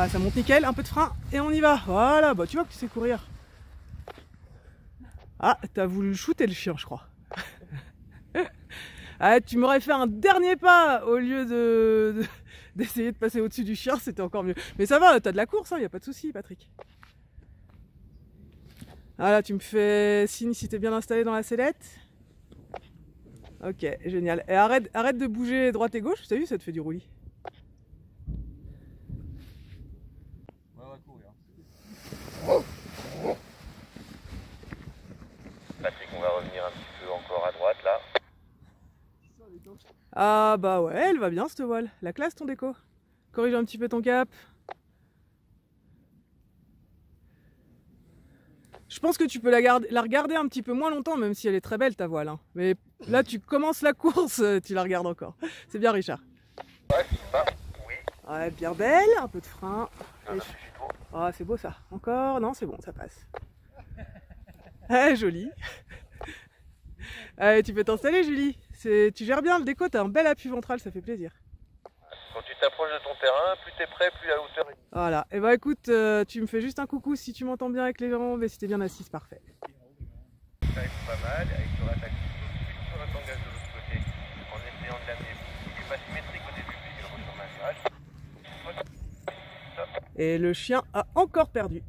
Ah, ça monte nickel, un peu de frein et on y va. Voilà, bah tu vois que tu sais courir. Ah, t'as voulu shooter le chien, je crois. Ah, tu m'aurais fait un dernier pas au lieu d'essayer de passer au-dessus du chien, c'était encore mieux. Mais ça va, t'as de la course, hein, y a pas de souci, Patrick. Ah là, tu me fais signe si t'es bien installé dans la sellette. Ok, génial. Et arrête de bouger droite et gauche, t'as vu, ça te fait du roulis. Ouais, on va courir. Patrick, on va revenir un petit peu encore à droite là. Ah bah ouais, elle va bien cette voile. La classe ton déco. Corrige un petit peu ton cap. Je pense que tu peux la regarder un petit peu moins longtemps, même si elle est très belle ta voile. Hein. Mais là, tu commences la course, tu la regardes encore. C'est bien, Richard. Ouais, c'est pas. Oui. Ouais, bien belle, un peu de frein. Non, c'est trop. Ah, c'est beau ça. Encore? Non, c'est bon, ça passe. Ouais, joli. Allez, tu peux t'installer, Julie. Tu gères bien le déco, t'as un bel appui ventral, ça fait plaisir. Quand tu t'approches de ton terrain, plus t'es prêt, plus la hauteur est. Voilà. Et bah écoute, tu me fais juste un coucou si tu m'entends bien avec les jambes et si t'es bien assise, parfait. Ça aide pas mal, avec sur attaque sur un tangage de l'autre côté, en essayant de l'amener. Il n'est pas symétrique au début, puis il roule sur un virage. Et le chien a encore perdu.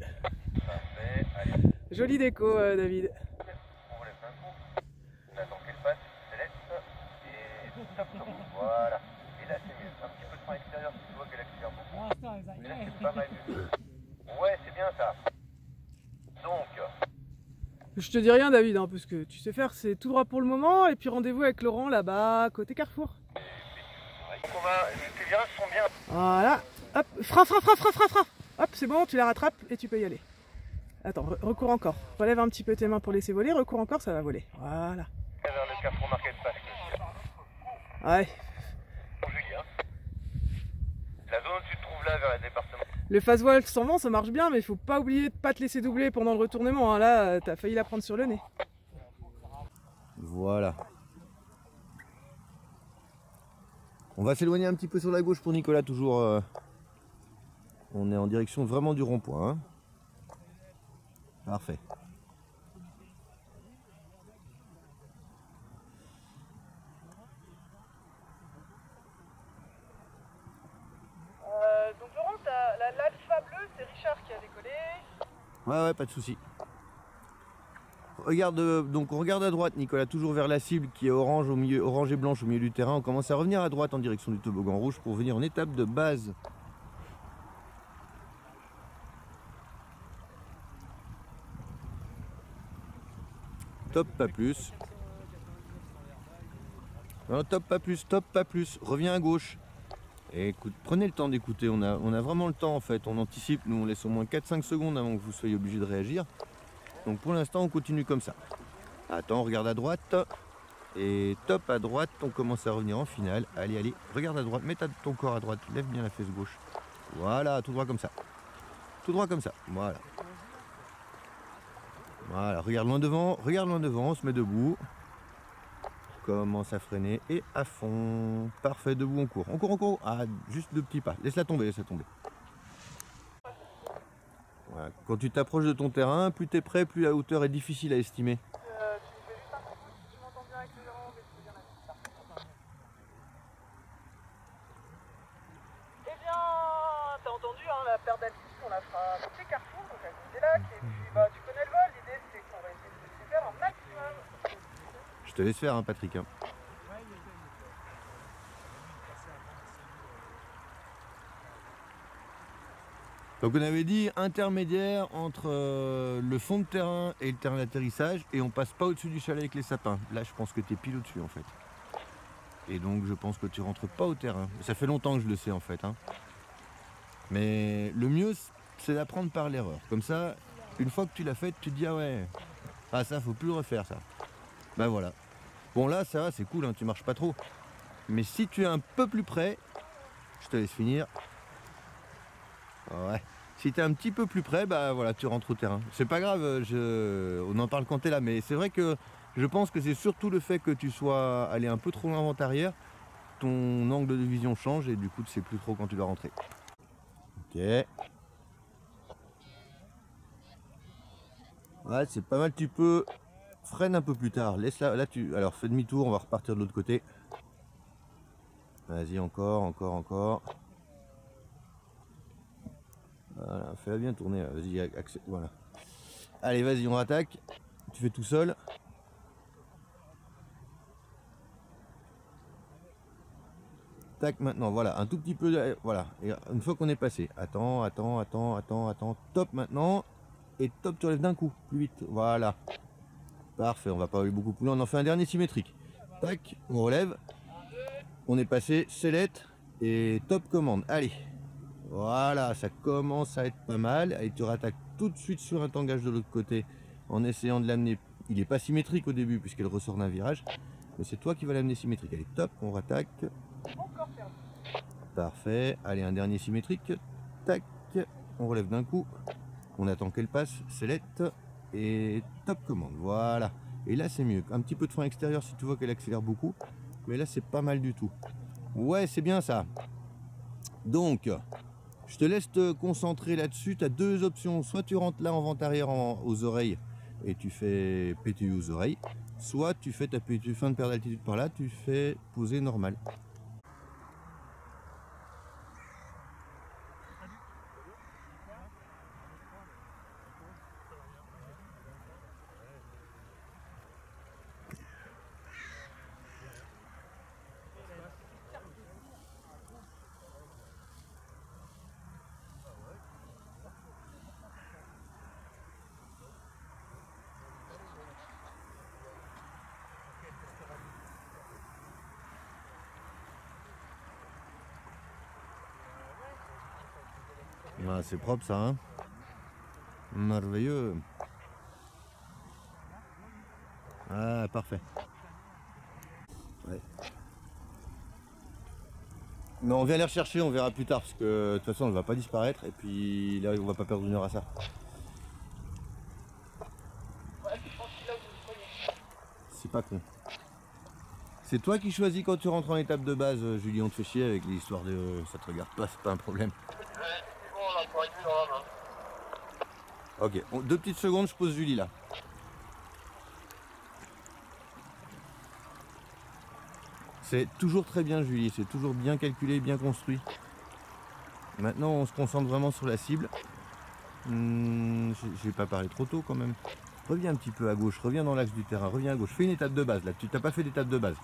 Parfait, allez. Jolie déco, David. On relève un coup. On attend qu'elle passe, c'est laisse. Et top, top. Voilà. Et là, c'est mieux. Un petit peu de frein extérieur, si tu vois qu'elle accélère beaucoup. Mais là, c'est pas mal du tout. Ouais, c'est bien ça. Donc. Je te dis rien, David, hein, parce que tu sais faire, c'est tout droit pour le moment. Et puis rendez-vous avec Laurent là-bas, côté Carrefour. Donc on va. Les virages sont bien. Voilà. Hop, frein. Hop, c'est bon, tu la rattrapes et tu peux y aller. Attends, recours encore. Relève un petit peu tes mains pour laisser voler. Recours encore, ça va voler. Voilà. Vers le Carrefour Market Pass. Ouais. Bon, Julien. La zone où tu te trouves là, vers le département. Le fast voile sans vent, ça marche bien, mais il faut pas oublier de pas te laisser doubler pendant le retournement. Hein. Là, t'as failli la prendre sur le nez. Voilà. On va s'éloigner un petit peu sur la gauche pour Nicolas, toujours. On est en direction vraiment du rond-point. Hein. Parfait. Donc Laurent, l'alpha bleu, c'est Richard qui a décollé. Ouais, pas de souci. Regarde, donc on regarde à droite, Nicolas, toujours vers la cible qui est orange au milieu, orange et blanche au milieu du terrain. On commence à revenir à droite en direction du toboggan rouge pour venir en étape de base. Top, pas plus. Non, top, pas plus. Reviens à gauche. Et écoute, prenez le temps d'écouter. On a vraiment le temps en fait. On anticipe. Nous, on laisse au moins 4-5 secondes avant que vous soyez obligé de réagir. Donc pour l'instant, on continue comme ça. Attends, regarde à droite. Et top à droite, on commence à revenir en finale. Allez, regarde à droite. Mets ton corps à droite. Lève bien la fesse gauche. Voilà, tout droit comme ça. Tout droit comme ça. Voilà. Voilà, regarde loin devant, on se met debout. Commence à freiner et à fond. Parfait, debout, on court. On court. Ah, juste 2 petits pas. Laisse-la tomber. Voilà. Quand tu t'approches de ton terrain, plus tu es prêt, plus la hauteur est difficile à estimer. Tu m'entends bien avec les jambes et tu bien la piste. Eh bien, t'as entendu, hein, la paire d'altistes, on la fera côté Carrefour, donc à côté des lacs. Et puis, bah, tu connais le vol, l'idée c'est qu'on va essayer de se laisser faire un maximum. Je te laisse faire, hein, Patrick. Hein. Donc on avait dit intermédiaire entre le fond de terrain et le terrain d'atterrissage, et on passe pas au-dessus du chalet avec les sapins. Là, je pense que tu es pile au-dessus en fait. Et donc je pense que tu rentres pas au terrain. Ça fait longtemps que je le sais en fait. Hein. Mais le mieux, c'est d'apprendre par l'erreur. Comme ça, une fois que tu l'as fait, tu te dis ah ouais, ah ça faut plus le refaire ça. Ben voilà. Bon là ça va, c'est cool, hein, tu marches pas trop. Mais si tu es un peu plus près, je te laisse finir. Ouais. Si tu es un petit peu plus près, bah voilà, tu rentres au terrain. C'est pas grave, on en parle quand tu es là, mais c'est vrai que je pense que c'est surtout le fait que tu sois allé un peu trop loin avant ta arrière, ton angle de vision change et du coup tu sais plus trop quand tu dois rentrer. Ok, Ouais, c'est pas mal, tu peux freine un peu plus tard. Laisse là alors fais demi-tour, on va repartir de l'autre côté. Vas-y, encore. Voilà, fais-la bien tourner. Vas-y, voilà. Allez, vas-y, on rattaque. Tu fais tout seul. Tac, maintenant, voilà, un tout petit peu, voilà. Et une fois qu'on est passé, attends, top maintenant. Et top, tu relèves d'un coup, plus vite, voilà. Parfait, on va pas aller beaucoup plus loin, on en fait un dernier symétrique. Tac, on relève. On est passé, select et top commande. Allez, voilà, ça commence à être pas mal. Allez, tu rattaques tout de suite sur un tangage de l'autre côté en essayant de l'amener. Il n'est pas symétrique au début puisqu'elle ressort d'un virage, mais c'est toi qui vas l'amener symétrique. Allez, top, on rattaque. Encore perdu. Parfait, allez, un dernier symétrique. Tac, on relève d'un coup. On attend qu'elle passe, select et top commande. Voilà. Et là, c'est mieux. Un petit peu de frein extérieur si tu vois qu'elle accélère beaucoup. Mais là, c'est pas mal du tout. Ouais, c'est bien ça. Donc, je te laisse te concentrer là-dessus. Tu as deux options. Soit tu rentres là en vente arrière aux oreilles et tu fais PTU aux oreilles. Soit tu fais ta PTU fin de perte d'altitude par là, tu fais poser normal. Ah, c'est propre ça, hein. Merveilleux. Ah, parfait. Ouais. Mais on vient les rechercher, on verra plus tard, parce que de toute façon elle va pas disparaître, et puis là on va pas perdre une heure à ça. Ouais, c'est tranquille là, vous le prenez. C'est pas con. C'est toi qui choisis quand tu rentres en étape de base, Julie, on te fait chier avec l'histoire de ça te regarde pas, c'est pas un problème. Ouais, c'est bon, on a encore une sur la main. Ok, 2 petites secondes, je pose Julie là. C'est toujours très bien Julie, c'est toujours bien calculé, bien construit. Maintenant on se concentre vraiment sur la cible. Je vais pas parler trop tôt quand même. Reviens un petit peu à gauche, reviens dans l'axe du terrain, reviens à gauche. Fais une étape de base là, tu n'as pas fait d'étape de base.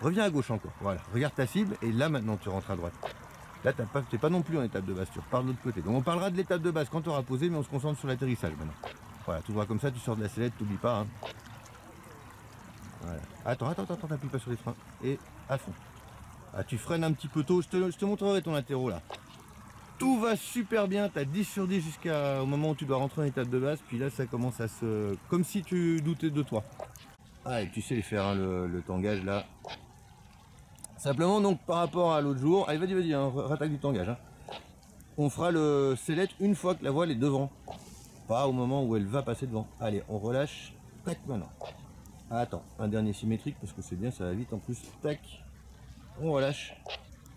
Reviens à gauche encore, voilà. Regarde ta cible et là maintenant tu rentres à droite. Là t'es pas non plus en étape de base, tu repars de l'autre côté. Donc on parlera de l'étape de base quand tu auras posé, mais on se concentre sur l'atterrissage maintenant. Voilà, tu vois comme ça, tu sors de la sellette, t'oublies pas. Hein. Voilà. Attends, t'appuies pas sur les freins. Et à fond. Ah, tu freines un petit peu tôt, je te montrerai ton atterro là. Tout va super bien, tu as 10 sur 10 jusqu'au moment où tu dois rentrer en étape de base, puis là ça commence à se... comme si tu doutais de toi. Ah, et tu sais les faire, hein, le tangage là. Simplement donc par rapport à l'autre jour, allez vas-y, hein, rattaque du tangage. Hein. On fera le select une fois que la voile est devant, pas au moment où elle va passer devant. Allez, on relâche, tac maintenant. Attends, un dernier symétrique parce que c'est bien, ça va vite en plus. Tac, on relâche,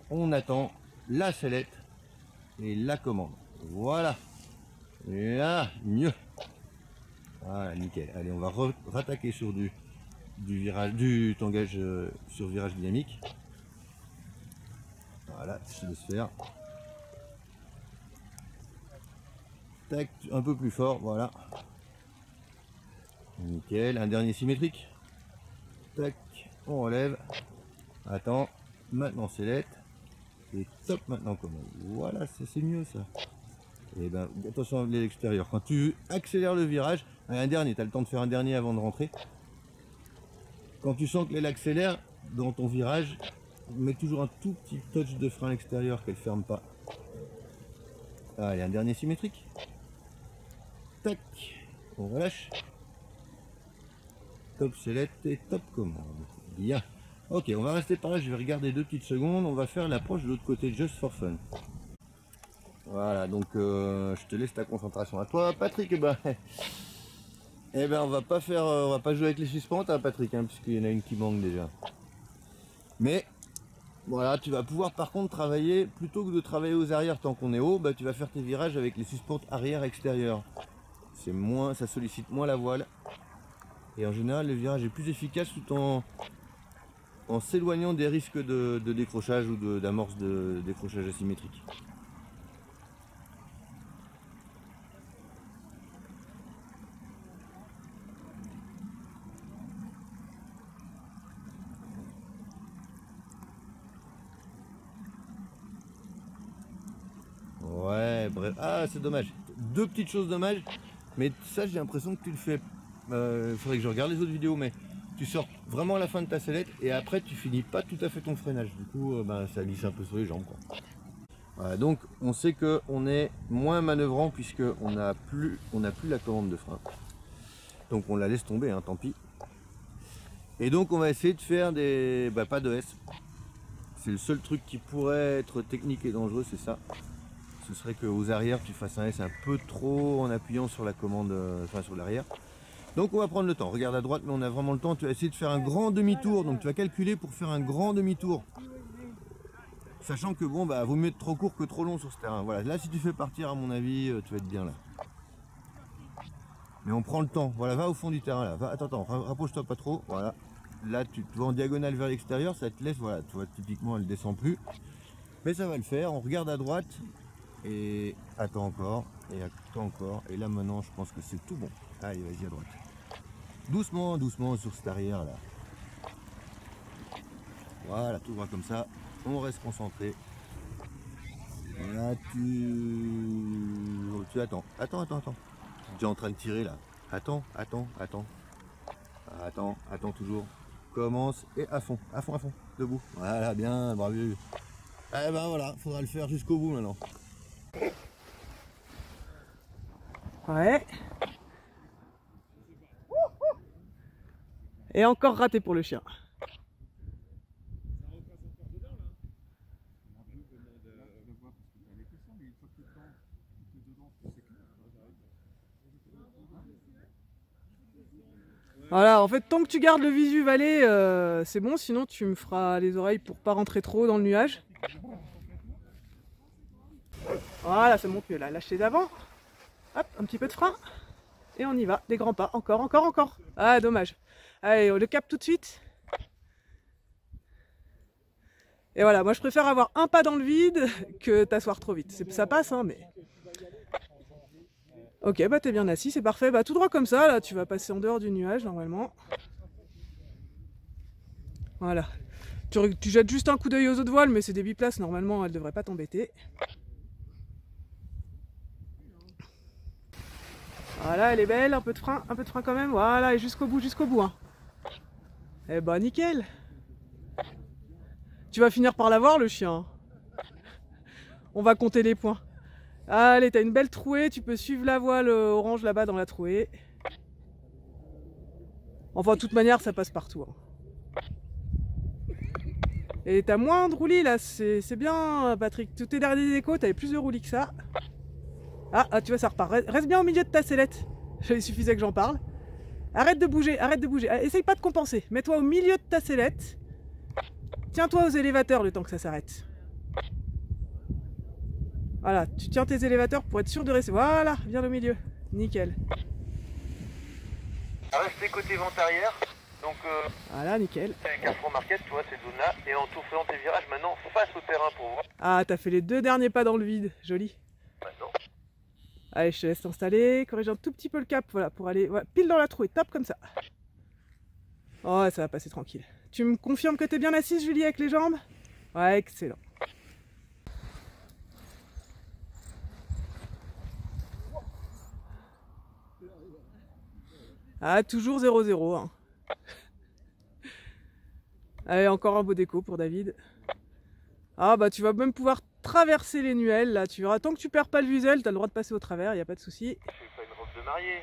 on attend la sellette et la commande. Voilà, là, mieux. Voilà, nickel. Allez, on va rattaquer sur du virage, du tangage sur virage dynamique. Voilà, je laisse faire. Tac, un peu plus fort, voilà. Nickel, un dernier symétrique. Tac, on relève. Attends, maintenant sellette. Et top maintenant commande. Voilà, c'est mieux ça. Et ben attention à l'extérieur. Quand tu accélères le virage, un dernier, tu as le temps de faire un dernier avant de rentrer. Quand tu sens que l'aile accélère dans ton virage, mets toujours un tout petit touch de frein à l'extérieur qu'elle ferme pas. Allez, un dernier symétrique. Tac, on relâche. Top sellette et top commande. Bien. Ok, on va rester par là, je vais regarder 2 petites secondes. On va faire l'approche de l'autre côté, just for fun. Voilà, donc je te laisse ta concentration à toi, Patrick. Eh ben, on va pas jouer avec les suspentes, hein, Patrick, hein, puisqu'il y en a une qui manque déjà. Mais Voilà, tu vas pouvoir par contre travailler, plutôt que de travailler aux arrières tant qu'on est haut, bah, tu vas faire tes virages avec les suspentes arrière extérieures. C'est moins, ça sollicite moins la voile. Et en général, le virage est plus efficace tout en s'éloignant des risques de décrochage ou d'amorce de décrochage asymétrique. Ouais, bref. Ah, c'est dommage. Deux petites choses dommages. Mais ça, j'ai l'impression que tu le fais. Il faudrait que je regarde les autres vidéos, mais tu sors vraiment à la fin de ta sellette et après tu finis pas tout à fait ton freinage. Du coup, ça glisse un peu sur les jambes, quoi. Voilà, donc on sait qu'on est moins manœuvrant puisqu'on n'a plus la commande de frein. Donc on la laisse tomber, hein, tant pis. Et donc on va essayer de faire des pas de S. C'est le seul truc qui pourrait être technique et dangereux, c'est ça. Ce serait qu'aux arrières tu fasses un S un peu trop en appuyant sur la commande, enfin sur l'arrière. Donc on va prendre le temps. Regarde à droite, mais on a vraiment le temps. Tu vas essayer de faire un grand demi-tour. Donc tu vas calculer pour faire un grand demi-tour. Sachant que bon, vaut mieux être trop court que trop long sur ce terrain. Voilà, là si tu fais partir, à mon avis, tu vas être bien là. Mais on prend le temps. Voilà, va au fond du terrain là. Va, attends, rapproche-toi pas trop. Voilà. Là tu vas en diagonale vers l'extérieur, ça te laisse, voilà, tu vois, typiquement elle descend plus. Mais ça va le faire. On regarde à droite. Et attends encore. Et attends encore. Et là maintenant je pense que c'est tout bon. Allez, vas-y à droite. Doucement, doucement sur cette arrière là. Voilà, tout droit comme ça. On reste concentré. Là tu attends. Attends. Tu es déjà en train de tirer là. Attends toujours. Commence et à fond, debout. Voilà, bien, bravo. Eh ben voilà, faudra le faire jusqu'au bout maintenant. Ouais. Et encore raté pour le chien. Voilà, en fait, tant que tu gardes le visu valet, c'est bon, sinon tu me feras les oreilles pour pas rentrer trop dans le nuage. Voilà, ça monte mieux là, lâche les d'avant. Hop, un petit peu de frein. Et on y va, des grands pas, encore. Ah, dommage. Allez, on le capte tout de suite. Et voilà, moi je préfère avoir un pas dans le vide que t'asseoir trop vite. Ça passe, hein, mais... Ok, bah t'es bien assis, c'est parfait. Bah tout droit comme ça, là, tu vas passer en dehors du nuage, normalement. Voilà. Tu jettes juste un coup d'œil aux autres voiles, mais c'est des biplaces, normalement, elles devraient pas t'embêter. Voilà, elle est belle, un peu de frein quand même. Voilà, et jusqu'au bout, hein. Eh bah nickel. Tu vas finir par l'avoir, le chien. On va compter les points. Allez, t'as une belle trouée, tu peux suivre la voile orange là-bas dans la trouée. Enfin, de toute manière, ça passe partout, hein. Et t'as moins de roulis là, c'est bien, Patrick. Tous tes derniers échos, t'avais plus de roulis que ça. Ah, tu vois, ça repart. Reste bien au milieu de ta sellette. Il suffisait que j'en parle. Arrête de bouger. Essaye pas de compenser. Mets-toi au milieu de ta sellette. Tiens-toi aux élévateurs le temps que ça s'arrête. Voilà, tu tiens tes élévateurs pour être sûr de rester. Voilà, viens au milieu. Nickel. Restez côté vente arrière. Donc, voilà, nickel. avec un front marquette, tu vois, cette zone-là. Et en tout faisant tes virages maintenant face au terrain pour voir. Ah, t'as fait les 2 derniers pas dans le vide. Joli. Maintenant. Allez, je te laisse t'installer. Corrige un tout petit peu le cap, voilà, pour aller pile dans la trouée. Top comme ça. Oh, ça va passer tranquille. Tu me confirmes que t'es bien assise, Julie, avec les jambes? Ouais, excellent. Ah, toujours 0-0. Hein. Allez, encore un beau déco pour David. Ah, bah tu vas même pouvoir traverser les nuelles, là. Tu verras, tant que tu perds pas le visuel, t'as le droit de passer au travers, y a pas de souci. Je fais pas une robe de mariée.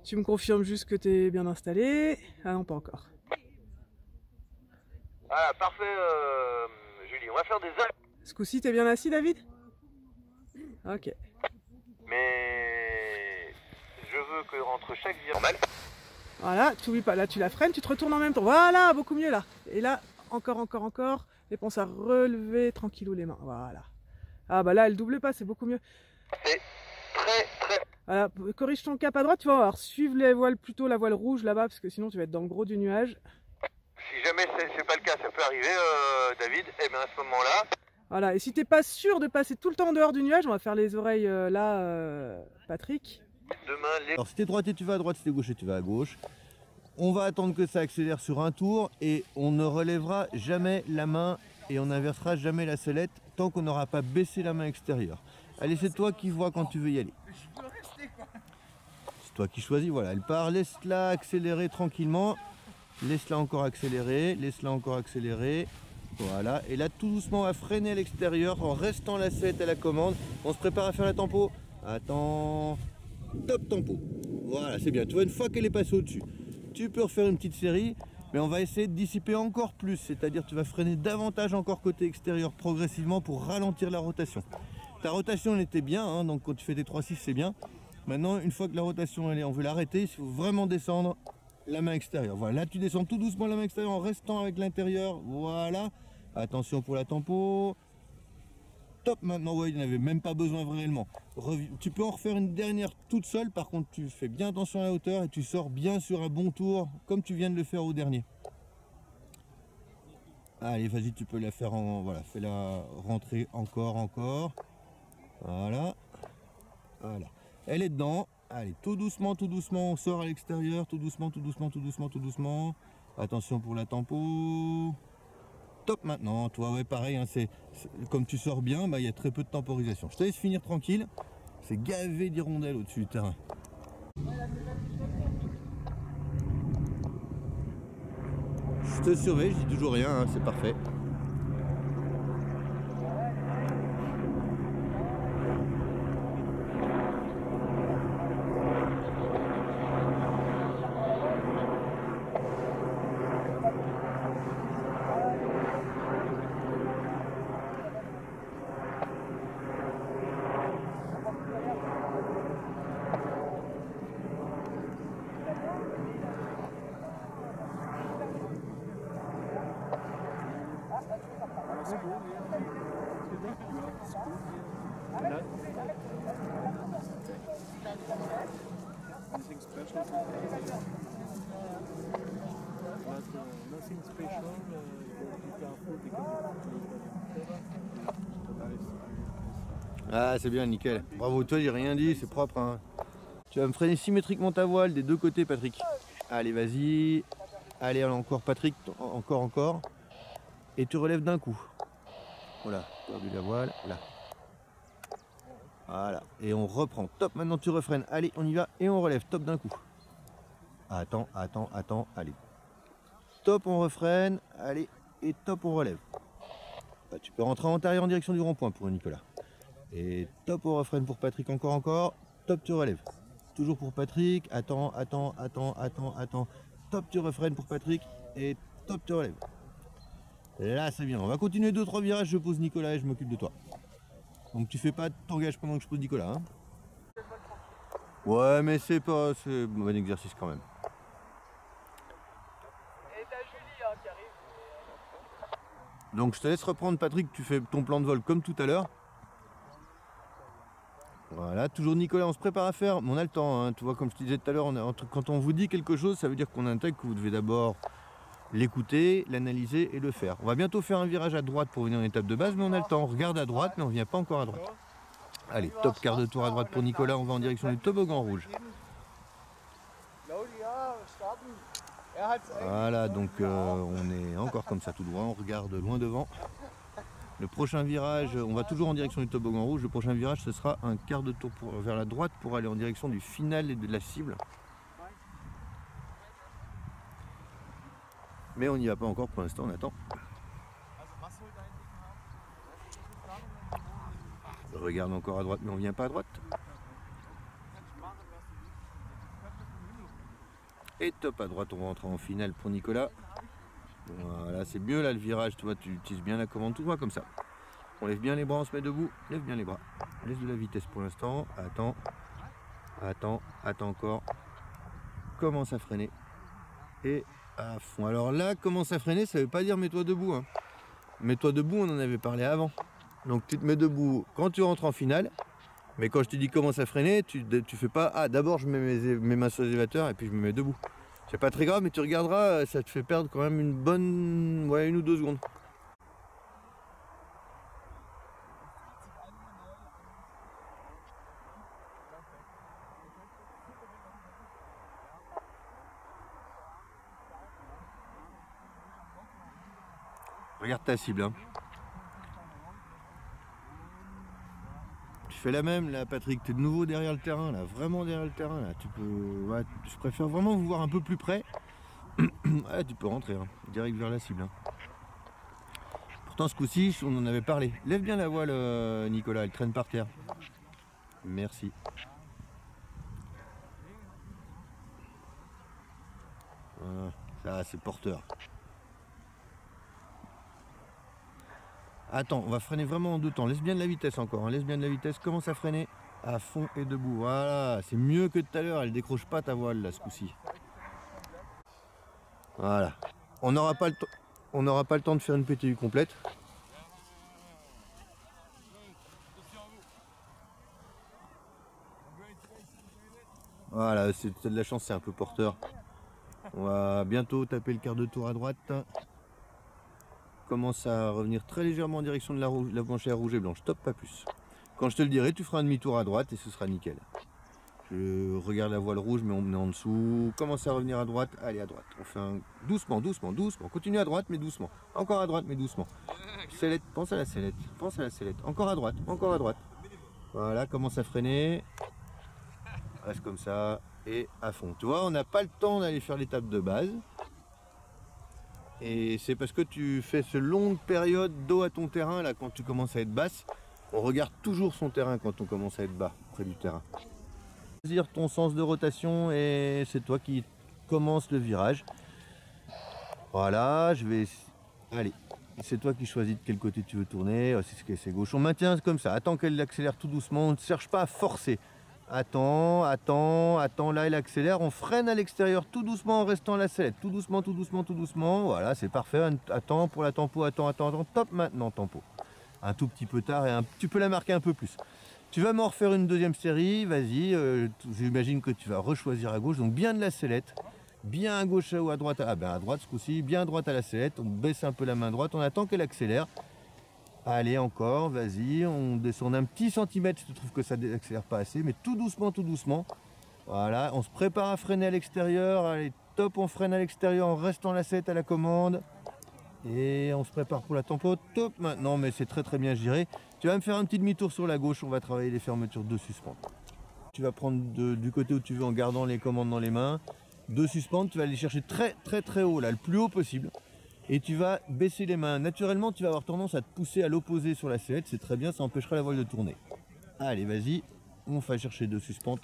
Tu me confirmes juste que t'es bien installé. Ah non, pas encore. Ah, parfait, Julie. On va faire des ailes. Ce coup-ci, t'es bien assis, David? Ok. Mais je veux que entre chaque virage normal. Voilà, tu oublies pas, là tu la freines, tu te retournes en même temps. Voilà, beaucoup mieux là. Et là, encore. Et pense à relever tranquillou les mains. Voilà. Ah bah là, elle double pas, c'est beaucoup mieux. C'est très. Voilà, corrige ton cap à droite, tu vas voir. Suive les voiles, plutôt la voile rouge là-bas, parce que sinon tu vas être dans le gros du nuage. Si jamais c'est pas le cas, ça peut arriver, David, et bien à ce moment-là... Voilà, et si t'es pas sûr de passer tout le temps en dehors du nuage, on va faire les oreilles là, Patrick. Demain, les... Alors si t'es droitier, tu vas à droite, si t'es gaucher, tu vas à gauche. On va attendre que ça accélère sur un tour et on ne relèvera jamais la main et on n'inversera jamais la sellette tant qu'on n'aura pas baissé la main extérieure. Allez, c'est toi qui vois quand tu veux y aller. C'est toi qui choisis, voilà, elle part, laisse-la accélérer tranquillement. Laisse-la encore accélérer, laisse-la encore accélérer. Voilà, et là tout doucement on va freiner à l'extérieur en restant la sellette à la commande. On se prépare à faire la tempo. Attends, top tempo. Voilà, c'est bien. Tu vois, une fois qu'elle est passée au-dessus, tu peux refaire une petite série, mais on va essayer de dissiper encore plus. C'est-à-dire tu vas freiner davantage encore côté extérieur progressivement pour ralentir la rotation. Ta rotation elle était bien, hein, donc quand tu fais des 3-6 c'est bien. Maintenant, une fois que la rotation elle est, on veut l'arrêter, il faut vraiment descendre la main extérieure. Voilà, là tu descends tout doucement la main extérieure en restant avec l'intérieur. Voilà, attention pour la tempo. Top, maintenant, ouais, il n'y en avait même pas besoin réellement. Tu peux en refaire une dernière toute seule, par contre tu fais bien attention à la hauteur et tu sors bien sur un bon tour comme tu viens de le faire au dernier. Allez, vas-y, tu peux la faire en... Voilà, fais-la rentrer encore. Voilà. Voilà. Elle est dedans. Allez, tout doucement, on sort à l'extérieur, tout doucement. Attention pour la tempo. Top maintenant, toi, ouais, pareil, hein, comme tu sors bien, bah, y a très peu de temporisation. Je te laisse finir tranquille. C'est gavé d'hirondelles au-dessus du terrain. Je te surveille, je dis toujours rien, hein, c'est parfait. Anything special? Nothing special. Ah, c'est bien, nickel. Bravo, toi, j'ai rien dit, c'est propre. Hein. Tu vas me freiner symétriquement ta voile des deux côtés, Patrick. Allez, vas-y. Allez, encore, Patrick. Encore. Et tu relèves d'un coup. Voilà, perdu la voile. Là. Voilà. Et on reprend. Top, maintenant tu refreines. Allez, on y va. Et on relève. Top d'un coup. Attends. Allez. Top, on refreine. Allez. Et top, on relève. Bah, tu peux rentrer en antérieur en direction du rond-point pour Nicolas. Et top, on refreine pour Patrick. Encore. Top, tu relèves. Toujours pour Patrick. Attends. Top, tu refreines pour Patrick. Et top, tu relèves. Là, c'est bien. On va continuer 2-3 virages. Je pose Nicolas et je m'occupe de toi. Donc tu fais pas t'engages pendant que je pose Nicolas. Hein. Ouais, mais c'est un bon exercice quand même. Et t'as Julie hein, qui arrive. Donc je te laisse reprendre, Patrick. Tu fais ton plan de vol comme tout à l'heure. Voilà, toujours Nicolas, on se prépare à faire. Mais on a le temps, hein. Tu vois, comme je te disais tout à l'heure, quand on vous dit quelque chose, ça veut dire qu'on intègre que vous devez d'abord l'écouter, l'analyser et le faire. On va bientôt faire un virage à droite pour venir en étape de base, mais on a le temps. On regarde à droite, mais on ne vient pas encore à droite. Allez, top quart de tour à droite pour Nicolas. On va en direction du toboggan rouge. Voilà, donc on est encore comme ça tout droit. On regarde loin devant. Le prochain virage, on va toujours en direction du toboggan rouge. Le prochain virage, ce sera un quart de tour vers la droite pour aller en direction du final et de la cible. Mais on n'y va pas encore pour l'instant, on attend. Je regarde encore à droite, mais on vient pas à droite. Et top à droite, on va entrer en finale pour Nicolas. Voilà, c'est mieux là le virage, tu vois, tu utilises bien la commande tout droit comme ça. On lève bien les bras, on se met debout, lève bien les bras. Laisse de la vitesse pour l'instant, attends encore. Commence à freiner. Et À fond. Alors là, commence à freiner, ça veut pas dire mets-toi debout. Hein. Mets-toi debout, on en avait parlé avant. Donc tu te mets debout quand tu rentres en finale. Mais quand je te dis commence à freiner, tu fais pas ah d'abord je mets mes mains sur l'élévateur et puis je me mets debout. C'est pas très grave, mais tu regarderas, ça te fait perdre quand même une bonne 1 ou 2 secondes. Regarde ta cible. Hein. Tu fais la même là, Patrick. Tu es de nouveau derrière le terrain, là, vraiment derrière le terrain. Là. Tu peux, ouais, je préfère vraiment vous voir un peu plus près. Ouais, tu peux rentrer, hein, direct vers la cible. Hein. Pourtant, ce coup-ci, on en avait parlé. Lève bien la voile, Nicolas. Elle traîne par terre. Merci. Voilà. Ça, c'est porteur. Attends, on va freiner vraiment en 2 temps. Laisse bien de la vitesse encore. Hein. Laisse bien de la vitesse. Commence à freiner à fond et debout. Voilà, c'est mieux que tout à l'heure. Elle décroche pas ta voile là ce coup-ci. Voilà. On n'aura pas le temps de faire une PTU complète. Voilà, c'est de la chance, c'est un peu porteur. On va bientôt taper le quart de tour à droite. Commence à revenir très légèrement en direction de la branchière rouge et blanche, stop, pas plus. Quand je te le dirai, tu feras un demi-tour à droite et ce sera nickel. Je regarde la voile rouge, mais on est en dessous. Commence à revenir à droite, allez à droite. On fait un doucement, doucement, doucement. Continue à droite, mais doucement. Encore à droite, mais doucement. Sellette, pense à la sellette, pense à la sellette. Encore à droite, encore à droite. Voilà, commence à freiner. Reste comme ça et à fond. Tu vois, on n'a pas le temps d'aller faire l'étape de base. Et c'est parce que tu fais ce longue période dos à ton terrain, là, quand tu commences à être basse, on regarde toujours son terrain quand on commence à être bas, près du terrain. Choisir ton sens de rotation et c'est toi qui commence le virage. Voilà, je vais... Allez, c'est toi qui choisis de quel côté tu veux tourner, c'est gauche. On maintient comme ça, attends qu'elle accélère tout doucement, on ne cherche pas à forcer. Attends, attends, attends, là elle accélère, on freine à l'extérieur tout doucement en restant à la sellette, tout doucement, tout doucement, tout doucement, voilà c'est parfait, attends pour la tempo, attends, attends, attends, top maintenant tempo. Un tout petit peu tard et tu peux la marquer un peu plus. Tu vas m'en refaire une deuxième série, vas-y, j'imagine que tu vas rechoisir à gauche, donc bien de la sellette, bien à gauche ou à droite, ah ben à droite ce coup-ci, bien à droite à la sellette, on baisse un peu la main droite, on attend qu'elle accélère. Allez encore, vas-y, on descend un petit centimètre si tu trouves que ça n'accélère pas assez, mais tout doucement, tout doucement. Voilà, on se prépare à freiner à l'extérieur, allez top, on freine à l'extérieur en restant la sellette à la commande. Et on se prépare pour la tempo, top maintenant, mais c'est très très bien géré. Tu vas me faire un petit demi-tour sur la gauche, on va travailler les fermetures de suspente. Tu vas prendre du côté où tu veux en gardant les commandes dans les mains. De suspente, tu vas aller chercher très très très haut, là, le plus haut possible. Et tu vas baisser les mains. Naturellement, tu vas avoir tendance à te pousser à l'opposé sur la sellette. C'est très bien, ça empêchera la voile de tourner. Allez, vas-y. On va chercher 2 suspentes.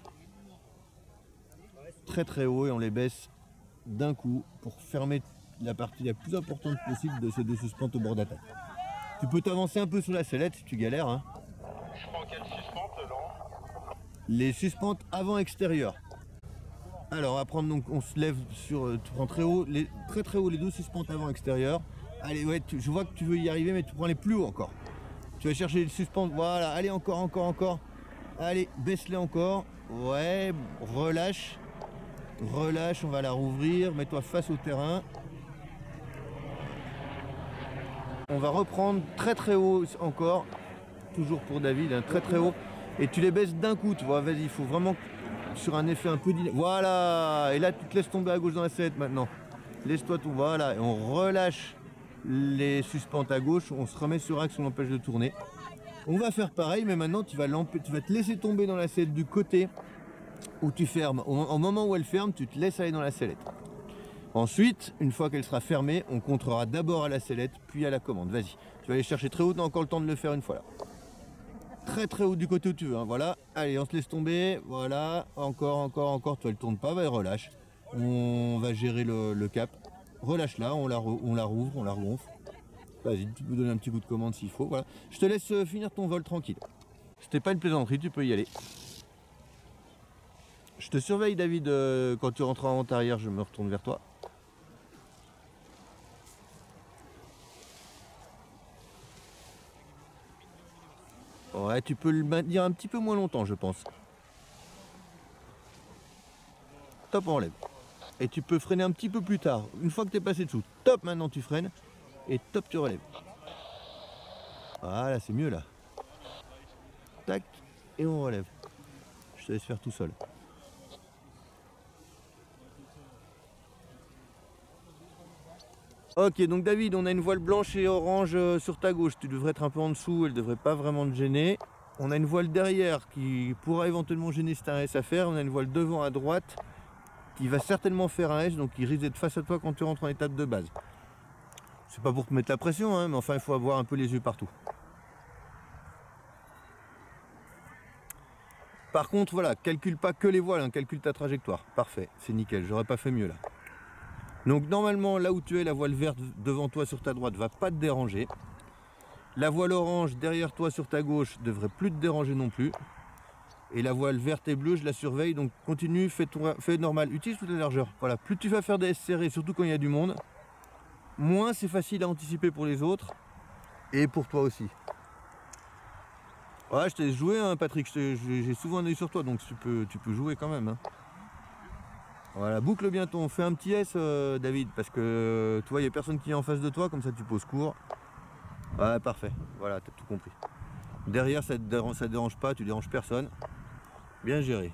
Très très haut et on les baisse d'un coup pour fermer la partie la plus importante possible de ces 2 suspentes au bord d'attaque. Tu peux t'avancer un peu sur la sellette si tu galères. Hein. Je prends quelle suspente là? Les suspentes avant-extérieures. Alors à prendre, donc on se lève sur, tu prends très haut, très très haut les 2 suspentes avant extérieures. Allez, ouais, je vois que tu veux y arriver, mais tu prends les plus hauts encore. Tu vas chercher les suspentes, voilà, allez encore, encore, encore. Allez, baisse-les encore. Ouais, relâche. Relâche, on va la rouvrir, mets-toi face au terrain. On va reprendre très très haut encore, toujours pour David, hein, très très haut. Et tu les baisses d'un coup, tu vois, vas-y, il faut vraiment... sur un effet un peu dynamique. Voilà, et là tu te laisses tomber à gauche dans la sellette maintenant. Laisse-toi tout, voilà, et on relâche les suspentes à gauche, on se remet sur axe, on l'empêche de tourner. On va faire pareil, mais maintenant tu vas te laisser tomber dans la sellette du côté où tu fermes. Au moment où elle ferme, tu te laisses aller dans la sellette. Ensuite, une fois qu'elle sera fermée, on contrera d'abord à la sellette, puis à la commande. Vas-y, tu vas aller chercher très haut, tu as encore le temps de le faire une fois là. Très très haut du côté où tu veux, hein. Voilà, allez on se laisse tomber, voilà, encore, encore, encore, toi elle tourne pas, va relâche, on va gérer le cap, relâche là, on la rouvre, on la regonfle, vas-y tu peux donner un petit coup de commande s'il faut, voilà, je te laisse finir ton vol tranquille, c'était pas une plaisanterie, tu peux y aller. Je te surveille David, quand tu rentreras en arrière, je me retourne vers toi. Ouais, tu peux le maintenir un petit peu moins longtemps, je pense. Top, on relève. Et tu peux freiner un petit peu plus tard. Une fois que tu es passé dessous, top, maintenant tu freines. Et top, tu relèves. Voilà, c'est mieux là. Tac, et on relève. Je te laisse faire tout seul. Ok, donc David, on a une voile blanche et orange sur ta gauche. Tu devrais être un peu en dessous, elle devrait pas vraiment te gêner. On a une voile derrière qui pourra éventuellement gêner si tu as un S à faire. On a une voile devant à droite qui va certainement faire un S, donc il risque d'être face à toi quand tu rentres en étape de base. C'est pas pour te mettre la pression, hein, mais enfin il faut avoir un peu les yeux partout. Par contre, voilà, calcule pas que les voiles, hein, calcule ta trajectoire. Parfait, c'est nickel, j'aurais pas fait mieux là. Donc normalement, là où tu es, la voile verte devant toi sur ta droite va pas te déranger. La voile orange derrière toi sur ta gauche devrait plus te déranger non plus. Et la voile verte et bleue, je la surveille, donc continue, fais normal, utilise toute la largeur. Voilà, plus tu vas faire des S serrés, surtout quand il y a du monde, moins c'est facile à anticiper pour les autres et pour toi aussi. Ouais, je t'ai joué, hein, Patrick, j'ai souvent un œil sur toi, donc tu peux jouer quand même. Hein. Voilà, boucle bien ton, fais un petit S, David, parce que tu vois, il n'y a personne qui est en face de toi, comme ça tu poses court. Ouais, parfait, voilà, tu as tout compris. Derrière, ça te dérange pas, tu déranges personne. Bien géré.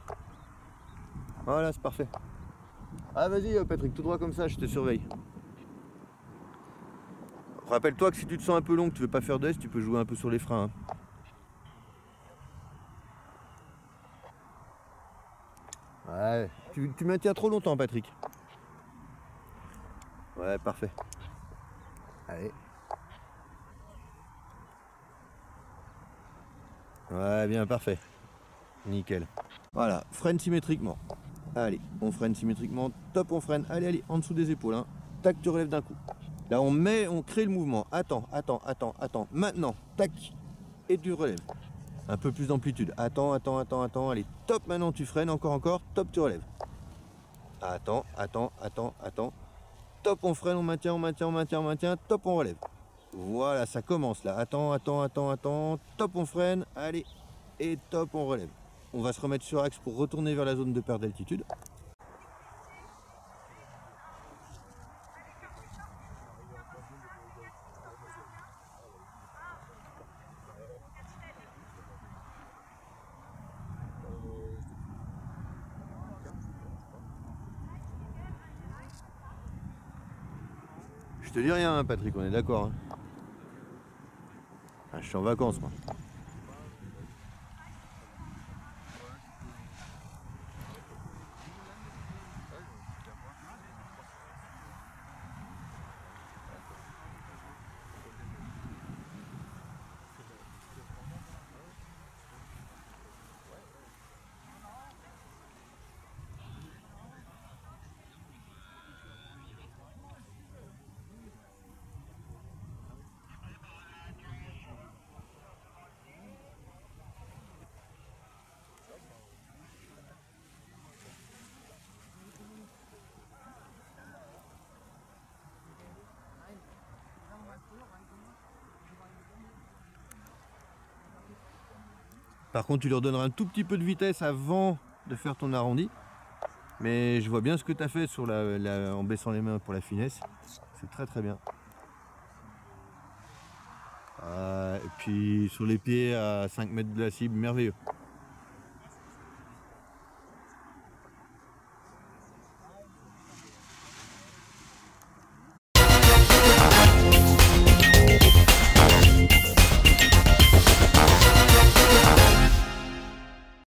Voilà, c'est parfait. Ah, vas-y, Patrick, tout droit comme ça, je te surveille. Rappelle-toi que si tu te sens un peu long, que tu veux pas faire de S, tu peux jouer un peu sur les freins. Hein. Ouais, tu maintiens trop longtemps, Patrick. Ouais, parfait. Allez. Ouais, bien, parfait. Nickel. Voilà, freine symétriquement. Allez, on freine symétriquement. Top, on freine. Allez, allez, en dessous des épaules. Hein. Tac, tu relèves d'un coup. Là, on crée le mouvement. Attends. Maintenant, tac, et tu relèves. Un peu plus d'amplitude. Attends. Allez, top, maintenant tu freines, encore. Top, tu relèves. Attends. Top, on freine, on maintient. Top, on relève. Voilà, ça commence là. Attends. Top, on freine. Allez, et top, on relève. On va se remettre sur axe pour retourner vers la zone de perte d'altitude. Je te dis rien, hein, Patrick, on est d'accord. Hein. Ah, je suis en vacances, moi. Par contre, tu leur donneras un tout petit peu de vitesse avant de faire ton arrondi. Mais je vois bien ce que tu as fait sur en baissant les mains pour la finesse. C'est très bien. Et puis sur les pieds à 5 mètres de la cible, merveilleux.